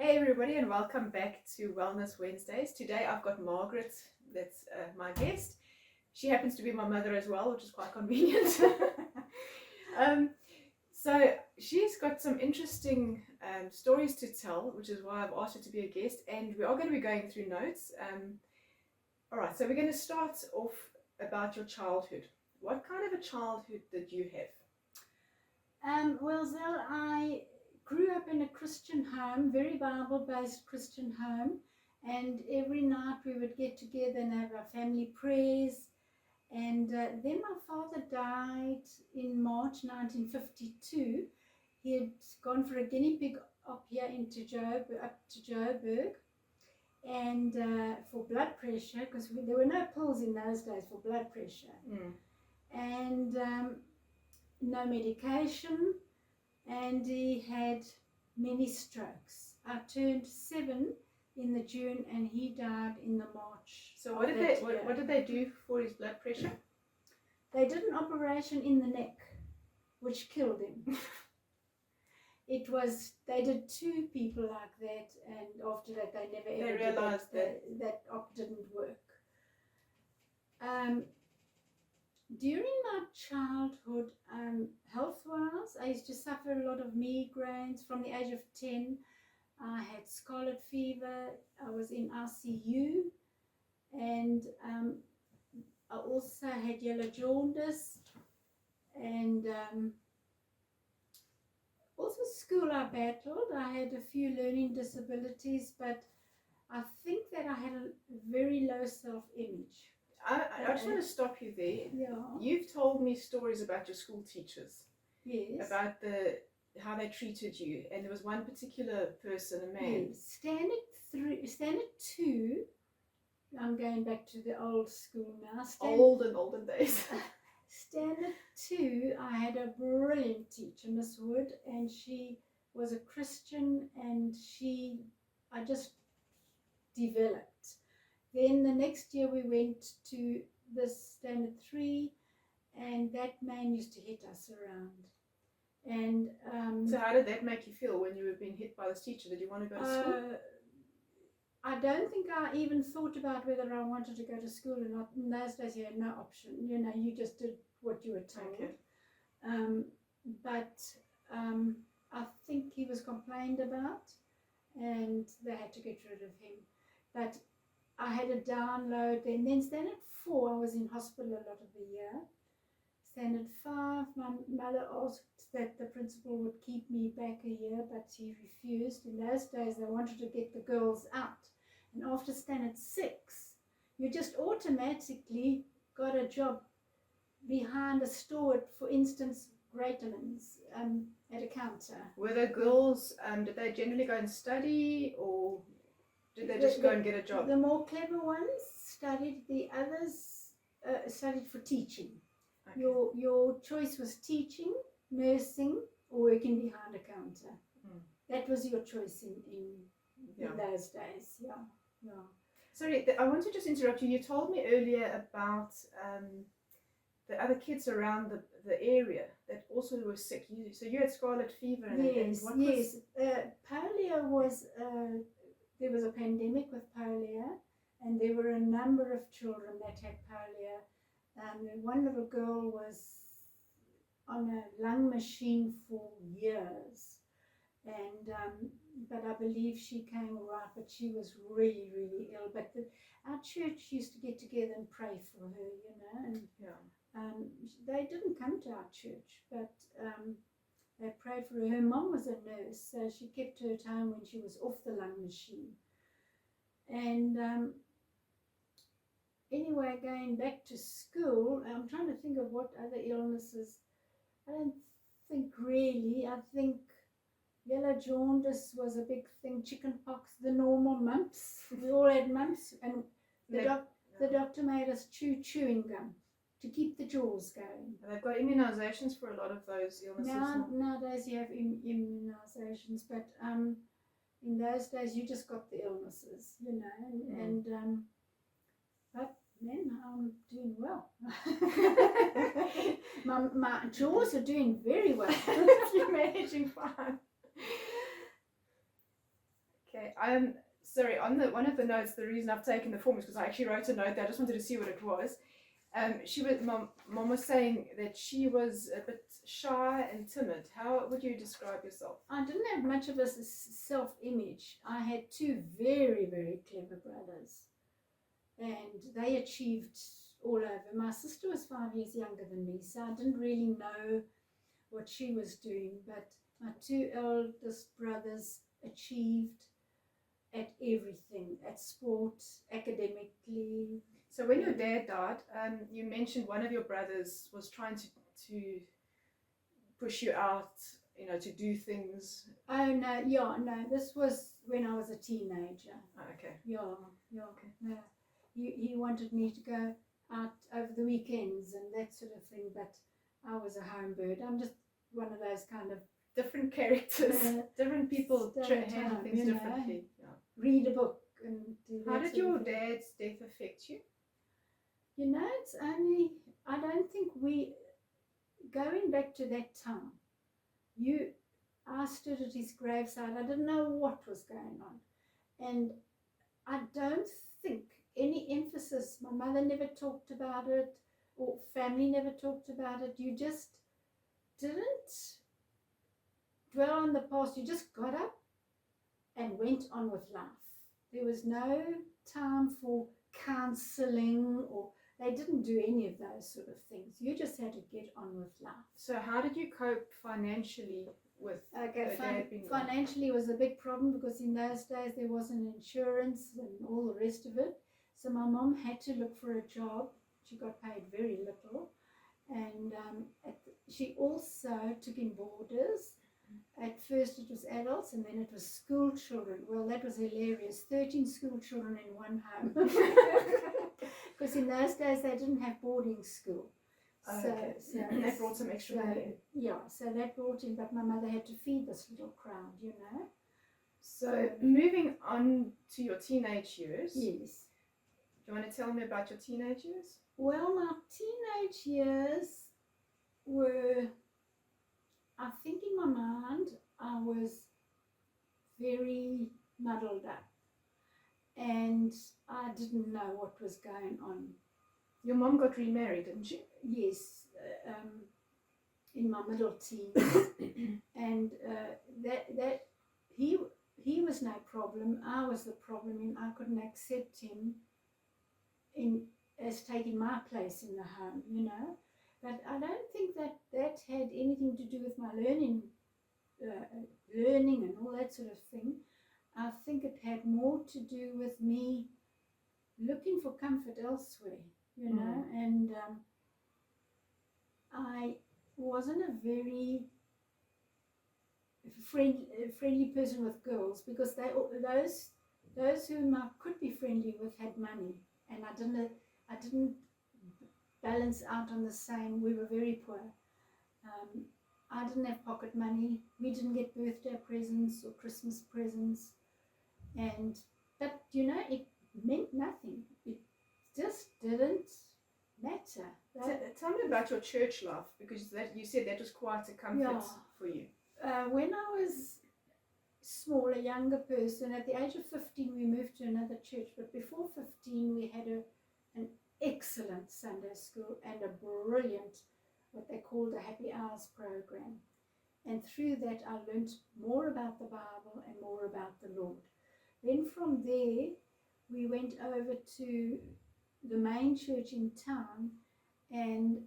Hey everybody, and welcome back to Wellness Wednesdays. Today I've got Margaret, that's my guest. She happens to be my mother as well, which is quite convenient. um, so she's got some interesting stories to tell, which is why I've asked her to be a guest, and we are going to be going through notes. All right, so we're going to start off about your childhood. What kind of a childhood did you have? Well, Zell, I grew up in a Christian home, very Bible-based Christian home, and every night we would get together and have our family prayers. And then my father died in March 1952. He had gone for a guinea pig up here up to Joburg, and for blood pressure, because there were no pills in those days for blood pressure, and no medication. And he had many strokes. I turned 7 in the June and he died in the March. So what did they do for his blood pressure? They did an operation in the neck, which killed him. They did 2 people like that, and after that they never ever realized that op didn't work. During my childhood, health-wise, I used to suffer a lot of migraines. From the age of 10, I had scarlet fever. I was in ICU, and I also had yellow jaundice, and also school I battled. I had a few learning disabilities, but I think that I had a very low self-image. I just want to stop you there. Yeah. You've told me stories about your school teachers. Yes. About how they treated you, and there was one particular person, a man. Yes. Standard 2. I'm going back to the old school now. Olden days. Standard 2, I had a brilliant teacher, Miss Wood, and she was a Christian, and I just developed. Then the next year we went to the Standard 3, and that man used to hit us around. And so how did that make you feel when you were being hit by this teacher? Did you want to go to school? I don't think I even thought about whether I wanted to go to school or not. In those days you had no option. You just did what you were told. Okay. But I think he was complained about, and they had to get rid of him. But I had a download, and then Standard 4, I was in hospital a lot of the year. Standard 5, my mother asked that the principal would keep me back a year, but he refused. In those days, they wanted to get the girls out. And after Standard 6, you just automatically got a job behind a store, for instance, Greaterman's, at a counter. Were the girls, did they generally go and study, or did they just go and get a job? The more clever ones studied, the others studied for teaching. Okay. Your choice was teaching, nursing, or working behind a counter. That was your choice in those days. Yeah. Sorry, I want to just interrupt you. You told me earlier about the other kids around the area that also were sick. So you had scarlet fever. Yes. Polio was... there was a pandemic with polio, and there were a number of children that had polio. One little girl was on a lung machine for years, and but I believe she came all right, but she was really, really ill. But our church used to get together and pray for her, and they didn't come to our church, but they prayed for her. Her mom was a nurse, so she kept her at home when she was off the lung machine. And anyway, going back to school, I'm trying to think of what other illnesses. I don't think really. I think yellow jaundice was a big thing, chicken pox, the normal mumps. We all had mumps, and the doctor made us chew chewing gum to keep the jaws going. And they've got immunizations for a lot of those illnesses. Nowadays you have immunizations, but in those days you just got the illnesses, and but then I'm doing well. my jaws are doing very well. You're managing fine. Sorry, on the one of the notes, the reason I've taken the form is because I actually wrote a note there. I just wanted to see what it was. Mom was saying that she was a bit shy and timid. How would you describe yourself? I didn't have much of a self-image. I had two very, very clever brothers, and they achieved all over. My sister was 5 years younger than me, so I didn't really know what she was doing, but my two eldest brothers achieved at everything, at sport, academically. So when your dad died, you mentioned one of your brothers was trying to push you out, to do things. Oh no, yeah, no, this was when I was a teenager. Oh, okay. Yeah, okay. No. He wanted me to go out over the weekends and that sort of thing, but I was a home bird. I'm just one of those kind of different characters, different people handle things differently. Yeah. Read a book and do that. How did your dad's death affect you? It's only, I don't think going back to that time, I stood at his graveside. I didn't know what was going on. And I don't think any emphasis, my mother never talked about it, or family never talked about it. You just didn't dwell on the past. You just got up and went on with life. There was no time for counseling, or they didn't do any of those sort of things. You just had to get on with life. So how did you cope financially with dad being gone? Financially was a big problem because in those days there wasn't insurance and all the rest of it. So my mom had to look for a job. She got paid very little. And she also took in boarders. At first it was adults and then it was school children. Well, that was hilarious. 13 school children in one home. Because in those days they didn't have boarding school. Okay. So that brought some extra money. Yeah, so that brought in, but my mother had to feed this little crowd, So moving on to your teenage years. Yes. Do you want to tell me about your teenage years? Well, my teenage years were, I think in my mind, I was very muddled up. And I didn't know what was going on. Your mom got remarried, didn't she? Yes, in my middle teens. And that he was no problem. I was the problem, and I couldn't accept him as taking my place in the home, But I don't think that had anything to do with my learning and all that sort of thing. I think it had more to do with me looking for comfort elsewhere, and I wasn't a very friendly person with girls, because those whom I could be friendly with had money, and I didn't balance out on the same. We were very poor. I didn't have pocket money. We didn't get birthday presents or Christmas presents. But it meant nothing. It just didn't matter. Tell me about your church life, because you said that was quite a comfort for you. When I was small, a younger person, at the age of 15 we moved to another church, but before 15 we had an excellent Sunday school and a brilliant, what they called a Happy Hours program. And through that I learned more about the Bible and more about the Lord. Then from there, we went over to the main church in town, and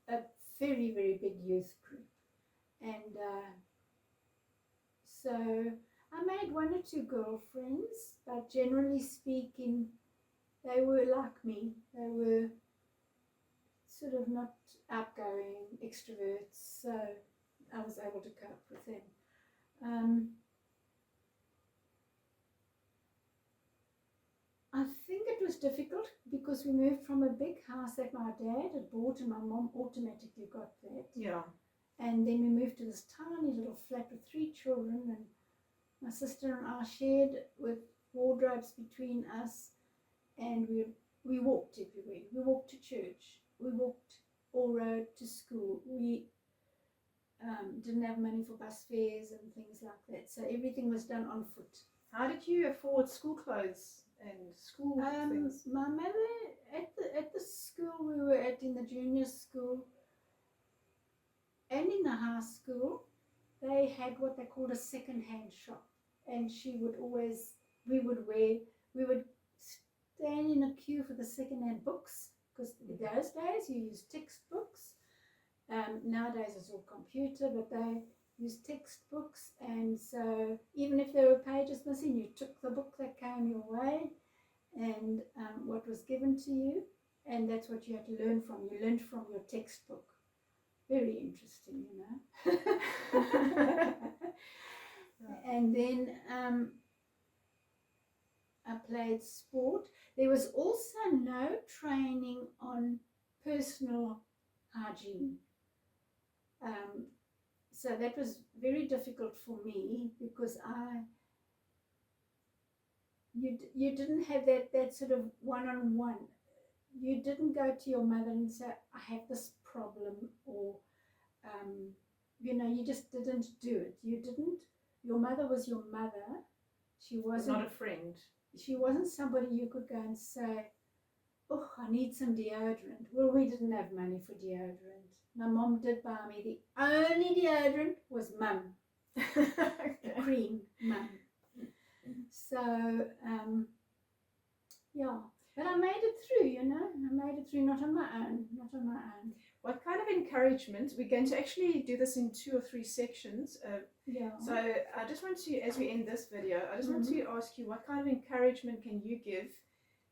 a very, very big youth group. And so I made one or two girlfriends, but generally speaking, they were like me. They were sort of not outgoing extroverts, so I was able to cope with them. I think it was difficult because we moved from a big house that my dad had bought, and my mom automatically got that. Yeah. And then we moved to this tiny little flat with 3 children, and my sister and I shared with wardrobes between us, and we walked everywhere. We walked to church. We walked all road to school. didn't have money for bus fares and things like that. So everything was done on foot. How did you afford school clothes and school things? My mother, at the school we were at, in the junior school and in the high school, they had what they called a second-hand shop, and we would stand in a queue for the second-hand books, because in those days you used textbooks. Nowadays it's all computer, but they used textbooks, and so even if there were pages missing, you took the book that came your way and what was given to you, and that's what you had to learn from. You learned from your textbook. Very interesting, you know. And then I played sport. There was also no training on personal hygiene. So that was very difficult for me, because you didn't have that sort of one-on-one. You didn't go to your mother and say, I have this problem, or you know, you just didn't do it. You didn't. Your mother was your mother. She wasn't not a friend. She wasn't somebody you could go and say, oh, I need some deodorant. Well, we didn't have money for deodorant. My mom did buy me. The only deodorant was Mum. The cream, Mum. So, yeah. But I made it through, you know. I made it through, not on my own. What kind of encouragement? We're going to actually do this in 2 or 3 sections. Yeah. So I just want to, as we end this video, I just want to ask you, what kind of encouragement can you give?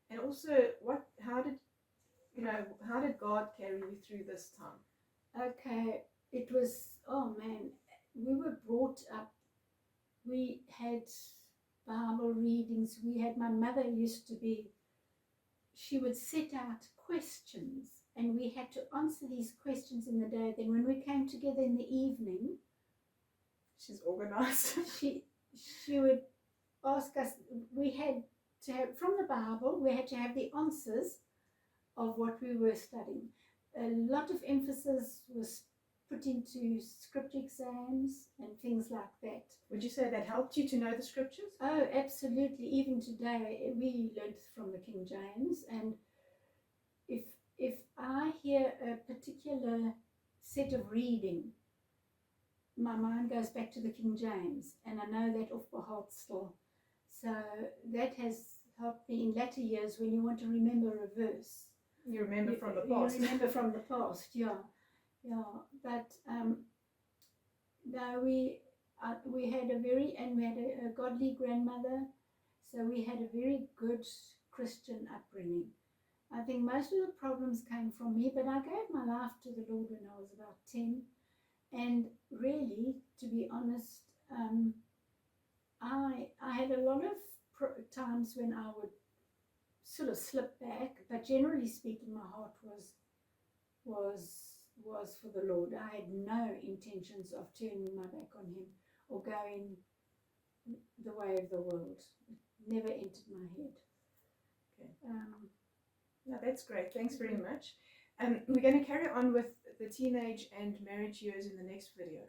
And also, how did God carry you through this time? Okay, it was, oh man, we were brought up, we had Bible readings, my mother she would set out questions, and we had to answer these questions in the day. Then when we came together in the evening, she's organized. she would ask us, we had to have, from the Bible, we had to have the answers of what we were studying. A lot of emphasis was put into scripture exams and things like that. Would you say that helped you to know the scriptures? Oh, absolutely. Even today, we learned from the King James, and if I hear a particular set of reading, my mind goes back to the King James, and I know that off by heart still. So that has helped me in latter years when you want to remember a verse. You remember from the past. You remember from the past, yeah. But no, we had a godly grandmother, so we had a very good Christian upbringing. I think most of the problems came from me, but I gave my life to the Lord when I was about 10, and really, to be honest, I had a lot of times when I would sort of slip back, but generally speaking, my heart was for the Lord. I had no intentions of turning my back on Him or going the way of the world. It never entered my head. Okay. No, that's great. Thanks very much. We're going to carry on with the teenage and marriage years in the next video.